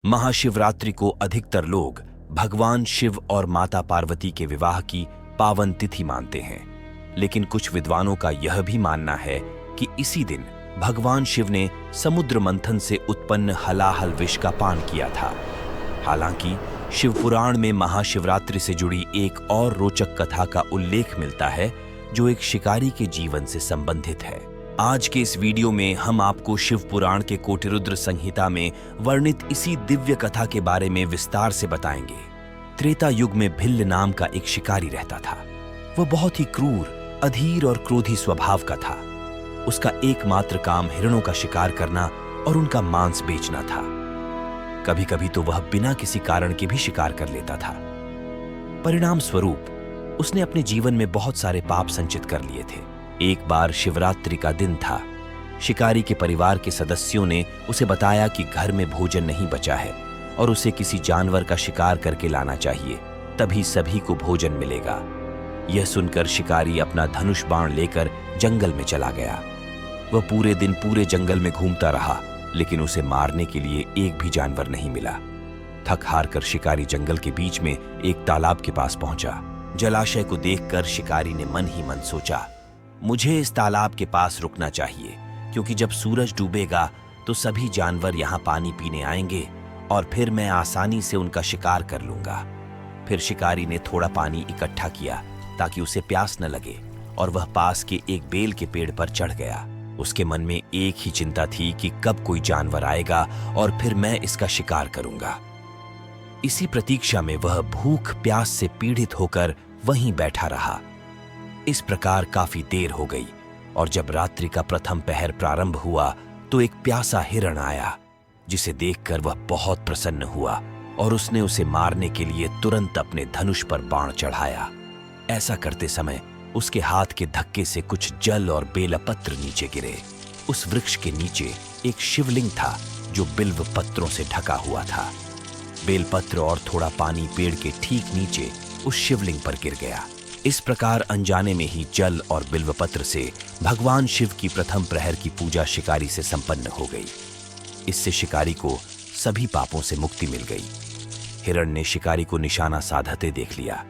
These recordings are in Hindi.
महाशिवरात्रि को अधिकतर लोग भगवान शिव और माता पार्वती के विवाह की पावन तिथि मानते हैं, लेकिन कुछ विद्वानों का यह भी मानना है कि इसी दिन भगवान शिव ने समुद्र मंथन से उत्पन्न हलाहल विष का पान किया था। हालांकि शिव पुराण में महाशिवरात्रि से जुड़ी एक और रोचक कथा का उल्लेख मिलता है, जो एक शिकारी के जीवन से संबंधित है। आज के इस वीडियो में हम आपको शिव पुराण के कोटिरुद्र संहिता में वर्णित इसी दिव्य कथा के बारे में विस्तार से बताएंगे। त्रेता युग में भिल्ल नाम का एक शिकारी रहता था। वह बहुत ही क्रूर, अधीर और क्रोधी स्वभाव का था। उसका एकमात्र काम हिरणों का शिकार करना और उनका मांस बेचना था। कभी कभी तो वह बिना किसी कारण के भी शिकार कर लेता था। परिणाम स्वरूप उसने अपने जीवन में बहुत सारे पाप संचित कर लिए थे। एक बार शिवरात्रि का दिन था। शिकारी के परिवार के सदस्यों ने उसे बताया कि घर में भोजन नहीं बचा है और उसे किसी जानवर का शिकार करके लाना चाहिए, तभी सभी को भोजन मिलेगा। यह सुनकर शिकारी अपना धनुष बाण लेकर जंगल में चला गया। वह पूरे दिन पूरे जंगल में घूमता रहा, लेकिन उसे मारने के लिए एक भी जानवर नहीं मिला। थक हार कर शिकारी जंगल के बीच में एक तालाब के पास पहुंचा। जलाशय को देखकर शिकारी ने मन ही मन सोचा, मुझे इस तालाब के पास रुकना चाहिए, क्योंकि जब सूरज डूबेगा तो सभी जानवर यहाँ पानी पीने आएंगे और फिर मैं आसानी से उनका शिकार कर लूंगा। फिर शिकारी ने थोड़ा पानी इकट्ठा किया ताकि उसे प्यास न लगे और वह पास के एक बेल के पेड़ पर चढ़ गया। उसके मन में एक ही चिंता थी कि कब कोई जानवर आएगा और फिर मैं इसका शिकार करूंगा। इसी प्रतीक्षा में वह भूख प्यास से पीड़ित होकर वहीं बैठा रहा। इस प्रकार काफी देर हो गई और जब रात्रि का प्रथम पहर प्रारंभ हुआ तो एक प्यासा हिरण आया, जिसे देखकर वह बहुत प्रसन्न हुआ और उसने उसे मारने के लिए तुरंत अपने धनुष पर बाण चढ़ाया। ऐसा करते समय उसके हाथ के धक्के से कुछ जल और बेलपत्र नीचे गिरे। उस वृक्ष के नीचे एक शिवलिंग था जो बिल्व पत्रों से ढका हुआ था। बेलपत्र और थोड़ा पानी पेड़ के ठीक नीचे उस शिवलिंग पर गिर गया। इस प्रकार अनजाने में ही जल और बिल्वपत्र से भगवान शिव की प्रथम प्रहर की पूजा शिकारी से संपन्न हो गई। इससे शिकारी को सभी पापों से मुक्ति मिल गई। हिरण ने शिकारी को निशाना साधते देख लिया।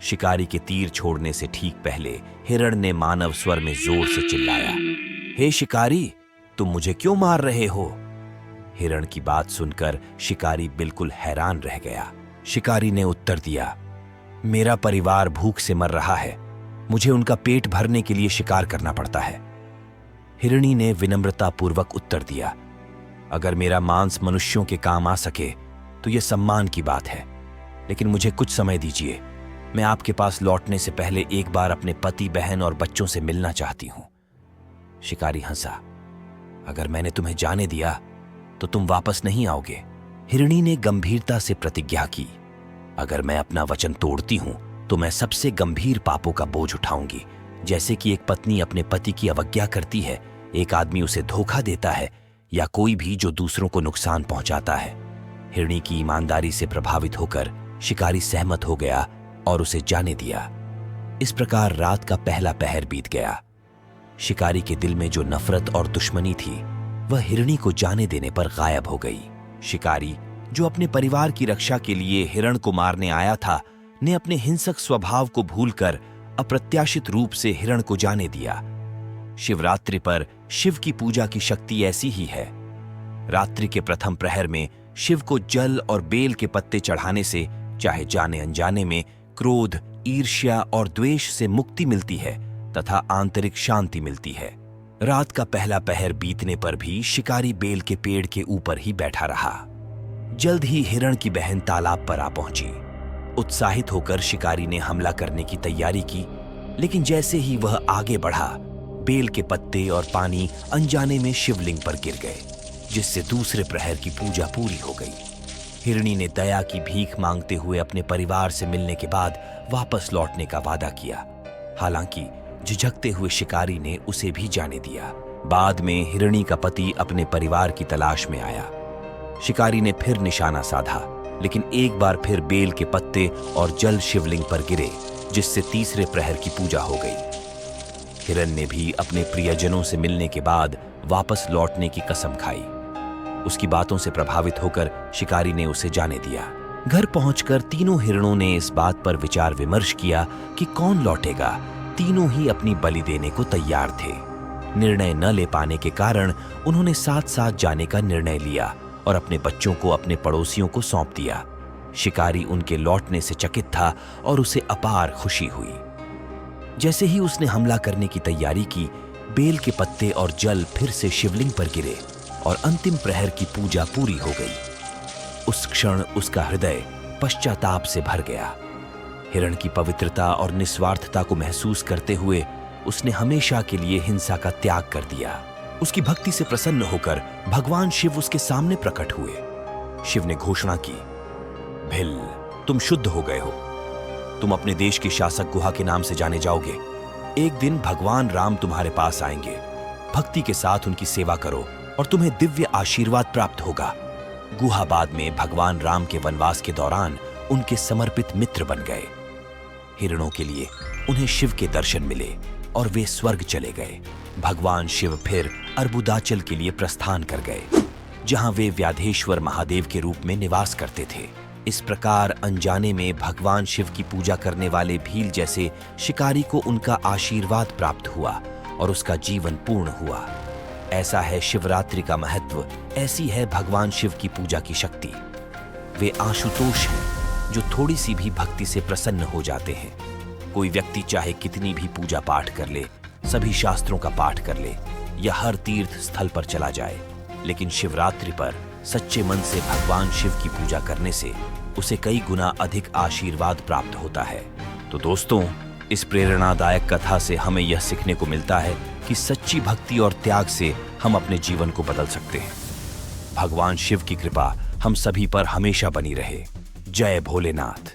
शिकारी के तीर छोड़ने से ठीक पहले हिरण ने मानव स्वर में जोर से चिल्लाया, हे शिकारी, तुम मुझे क्यों मार रहे हो? हिरण की बात सुनकर शिकारी बिल्कुल हैरान रह गया। शिकारी ने उत्तर दिया, मेरा परिवार भूख से मर रहा है, मुझे उनका पेट भरने के लिए शिकार करना पड़ता है। हिरणी ने विनम्रतापूर्वक उत्तर दिया, अगर मेरा मांस मनुष्यों के काम आ सके तो यह सम्मान की बात है, लेकिन मुझे कुछ समय दीजिए। मैं आपके पास लौटने से पहले एक बार अपने पति, बहन और बच्चों से मिलना चाहती हूं। शिकारी हंसा, अगर मैंने तुम्हें जाने दिया तो तुम वापस नहीं आओगे। हिरणी ने गंभीरता से प्रतिज्ञा की, अगर मैं अपना वचन तोड़ती हूं तो मैं सबसे गंभीर पापों का बोझ उठाऊंगी, जैसे कि एक पत्नी अपने पति की अवज्ञा करती है, एक आदमी उसे धोखा देता है या कोई भी जो दूसरों को नुकसान पहुंचाता है। हिरणी की ईमानदारी से प्रभावित होकर शिकारी सहमत हो गया और उसे जाने दिया। इस प्रकार रात का पहला पहर बीत गया। शिकारी के दिल में जो नफरत और दुश्मनी थी वह हिरणी को जाने देने पर गायब हो गई। शिकारी, जो अपने परिवार की रक्षा के लिए हिरण को मारने आया था, ने अपने हिंसक स्वभाव को भूलकर अप्रत्याशित रूप से हिरण को जाने दिया। शिवरात्रि पर शिव की पूजा की शक्ति ऐसी ही है। रात्रि के प्रथम प्रहर में शिव को जल और बेल के पत्ते चढ़ाने से चाहे जाने अनजाने में क्रोध, ईर्ष्या और द्वेष से मुक्ति मिलती है तथा आंतरिक शांति मिलती है। रात का पहला पहर बीतने पर भी शिकारी बेल के पेड़ के ऊपर ही बैठा रहा। जल्द ही हिरण की बहन तालाब पर आ पहुंची। उत्साहित होकर शिकारी ने हमला करने की तैयारी की, लेकिन जैसे ही वह आगे बढ़ा, बेल के पत्ते और पानी अनजाने में शिवलिंग पर गिर गए, जिससे दूसरे प्रहर की पूजा पूरी हो गई। हिरणी ने दया की भीख मांगते हुए अपने परिवार से मिलने के बाद वापस लौटने का वादा किया। हालांकि झिझकते हुए शिकारी ने उसे भी जाने दिया। बाद में हिरणी का पति अपने परिवार की तलाश में आया। शिकारी ने फिर निशाना साधा, लेकिन एक बार फिर बेल के पत्ते और जल शिवलिंग पर गिरे, जिससे तीसरे प्रहर की पूजा हो गई। हिरण ने भी अपने प्रियजनों से मिलने के बाद वापस लौटने की कसम खाई। उसकी बातों से प्रभावित होकर शिकारी ने उसे जाने दिया। घर पहुंचकर तीनों हिरणों ने इस बात पर विचार विमर्श किया कि कौन लौटेगा। तीनों ही अपनी बलि देने को तैयार थे। निर्णय न ले पाने के कारण उन्होंने साथ साथ जाने का निर्णय लिया और अपने बच्चों को अपने पड़ोसियों को सौंप दिया। शिकारी उनके लौटने से चकित था और उसे अपार खुशी हुई। जैसे ही उसने हमला करने की तैयारी की, बेल के पत्ते और जल फिर से शिवलिंग पर गिरे और अंतिम प्रहर की पूजा पूरी हो गई। उस क्षण उसका हृदय पश्चाताप से भर गया। हिरण की पवित्रता और निस्वार्थता को महसूस करते हुए उसने हमेशा के लिए हिंसा का त्याग कर दिया। उसकी भक्ति से प्रसन्न होकर भगवान शिव उसके सामने प्रकट हुए। शिव ने घोषणा की, भिल, तुम शुद्ध हो गए हो। तुम अपने देश के शासक गुहा के नाम से जाने जाओगे। एक दिन भगवान राम तुम्हारे पास आएंगे। भक्ति के साथ उनकी सेवा करो और तुम्हें दिव्य आशीर्वाद प्राप्त होगा। गुहा बाद में भगवान राम के वनवास के दौरान उनके समर्पित मित्र बन गए। हिरणों के लिए उन्हें शिव के दर्शन मिले और वे स्वर्ग चले गए। भगवान शिव फिर अर्बुदाचल के लिए प्रस्थान कर गए, जहां वे व्याधेश्वर महादेव के रूप में निवास करते थे। इस प्रकार अनजाने में भगवान शिव की पूजा करने वाले भील जैसे शिकारी को उनका आशीर्वाद प्राप्त हुआ और उसका जीवन पूर्ण हुआ। ऐसा है शिवरात्रि का महत्व, ऐसी है भगवान शिव की पूजा की शक्ति। वे आशुतोष हैं जो थोड़ी सी भी भक्ति से प्रसन्न हो जाते हैं। कोई व्यक्ति चाहे कितनी भी पूजा पाठ कर ले, सभी शास्त्रों का पाठ कर ले या हर तीर्थ स्थल पर चला जाए, लेकिन शिवरात्रि पर सच्चे मन से भगवान शिव की पूजा करने से उसे कई गुना अधिक आशीर्वाद प्राप्त होता है। तो दोस्तों, इस प्रेरणादायक कथा से हमें यह सीखने को मिलता है कि सच्ची भक्ति और त्याग से हम अपने जीवन को बदल सकते हैं। भगवान शिव की कृपा हम सभी पर हमेशा बनी रहे। जय भोलेनाथ।